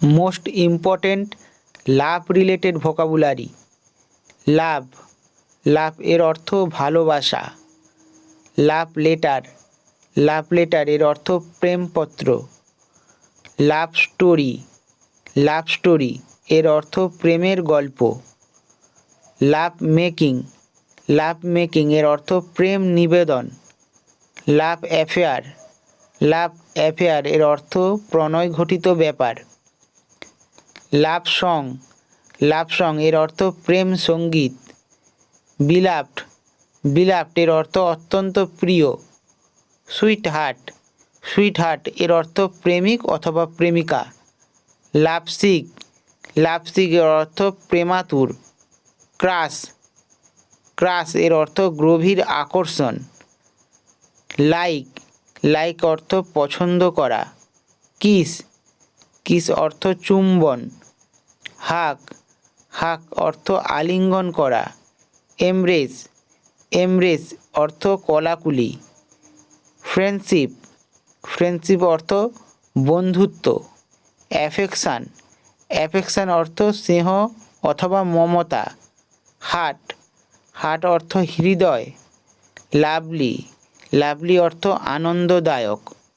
Most important লাভ related vocabulary. লাভ, লাভ এর অর্থ ভালোবাসা। লাভ লেটার, লাভ লেটার এর অর্থ প্রেমপত্র। লাভ স্টোরি, লাভ স্টোরি এর অর্থ প্রেমের গল্প। লাভ মেকিং, লাভ মেকিং এর অর্থ প্রেম নিবেদন। লাভ অ্যাফেয়ার, লাভ অ্যাফেয়ার এর অর্থ প্রণয় ঘটিত ব্যাপার। লাভ সং, লাভ সং এর অর্থ প্রেম সঙ্গীত। বিলাভড, বিলাভড এর অর্থ অত্যন্ত প্রিয়। সুইট হার্ট, সুইট হার্ট এর অর্থ প্রেমিক অথবা প্রেমিকা। লাভ সিক, লাভ সিক এর অর্থ প্রেমাতুর। ক্রাশ, ক্রাশ এর অর্থ গভীর আকর্ষণ। লাইক, লাইক অর্থ পছন্দ করা। কিস, কিস অর্থ চুম্বন। হাগ, হাগ অর্থ আলিঙ্গন করা। এমব্রেস, এমব্রেস অর্থ কোলাকুলি। ফ্রেন্ডশিপ, ফ্রেন্ডশিপ অর্থ বন্ধুত্ব। অ্যাফেকশান, অ্যাফেকশান অর্থ স্নেহ অথবা মমতা। হার্ট, হার্ট অর্থ হৃদয়। লাভলি, লাভলি অর্থ আনন্দদায়ক।